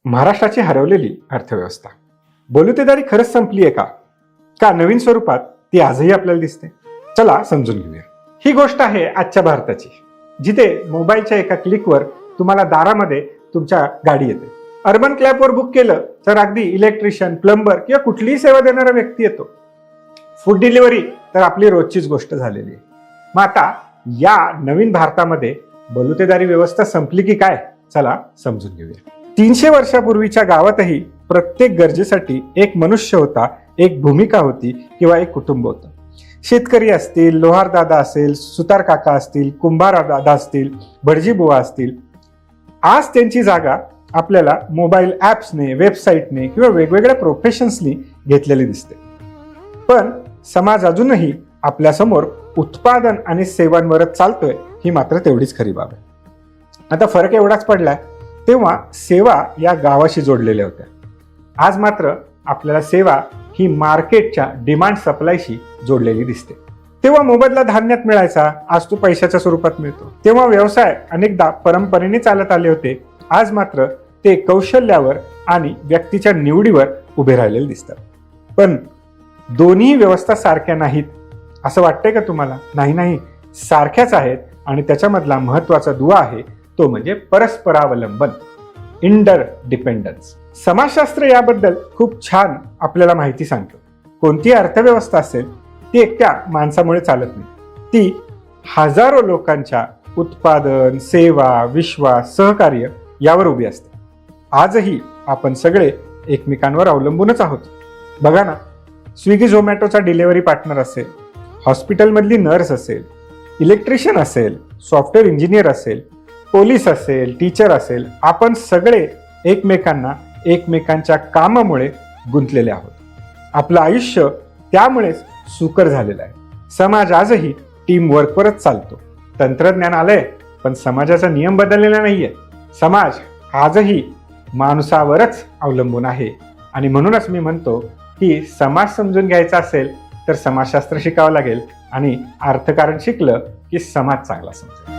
महाराष्ट्राची हरवलेली अर्थव्यवस्था. बोलुतेदारी खरंच संपली आहे का नवीन स्वरूपात ती आजही आपल्याला दिसते? चला समजून घेऊया. ही गोष्ट आहे आजच्या भारताची, जिथे मोबाईलच्या एका क्लिकवर तुम्हाला दारामध्ये तुमच्या गाडी येते. अर्बन क्लॅबवर बुक केलं तर अगदी इलेक्ट्रिशियन, प्लंबर किंवा कुठलीही सेवा देणारा व्यक्ती येतो. फूड डिलिव्हरी तर आपली रोजचीच गोष्ट झालेली आहे. मग आता या नवीन भारतामध्ये बोलुतेदारी व्यवस्था संपली की काय? चला समजून घेऊया. 300 वर्षापूर्वीच्या गावातही प्रत्येक गरजेसाठी एक मनुष्य होता, एक भूमिका होती किंवा एक कुटुंब होतं. शेतकरी असतील, लोहार दादा असेल, सुतार काका असतील, कुंभार दादा असतील, भटजी बुवा असतील. आज त्यांची जागा आपल्याला मोबाईल ॲप्सने, वेबसाईटने किंवा वेगवेगळ्या प्रोफेशन्सनी घेतलेली दिसते. पण समाज अजूनही आपल्यासमोर उत्पादन आणि सेवांवरच चालतोय, ही मात्र तेवढीच खरी बाब आहे. आता फरक एवढाच पडलाय, तेव्हा सेवा या गावाशी जोडलेल्या होत्या. आज मात्र आपल्याला सेवा ही मार्केटच्या डिमांड सप्लायशी जोडलेली दिसते. तेव्हा मोबदला धान्यात मिळायचा, आज तो पैशाच्या स्वरूपात मिळतो. तेव्हा व्यवसाय अनेकदा परंपरेने चालत आले होते, आज मात्र ते कौशल्यावर आणि व्यक्तीच्या निवडीवर उभे राहिलेले दिसतात. पण दोन्ही व्यवस्था सारख्या नाहीत असं वाटतंय का तुम्हाला? नाही, सारख्याच आहेत. आणि त्याच्यामधला महत्वाचा दुवा आहे तो म्हणजे परस्परावलंबन, इंटर डिपेंडन्स. समाजशास्त्र याबद्दल खूप छान आपल्याला माहिती सांगतं. कोणती अर्थव्यवस्था असेल ती एकट्या माणसामुळे चालत नाही. ती हजारो लोकांच्या उत्पादन, सेवा, विश्वास, सहकार्य यावर उभी असते. आजही आपण सगळे एकमेकांवर अवलंबूनच आहोत. बघा ना, स्विगी झोमॅटोचा डिलिव्हरी पार्टनर असेल, हॉस्पिटलमधली नर्स असेल, इलेक्ट्रिशियन असेल, सॉफ्टवेअर इंजिनियर असेल, पोलीस असेल, टीचर असेल, आपण सगळे एकमेकांच्या कामामुळे गुंतलेले आहोत. आपलं आयुष्य त्यामुळेच सुकर झालेलं आहे. समाज आजही टीम वर्कवरच चालतो. तंत्रज्ञान आलंय, पण समाजाचा नियम बदललेला नाहीये. समाज आजही माणसावरच अवलंबून आहे. आणि म्हणूनच मी म्हणतो की समाज समजून घ्यायचा असेल तर समाजशास्त्र शिकावं लागेल, आणि अर्थकारण शिकलं की समाज चांगला समजेल.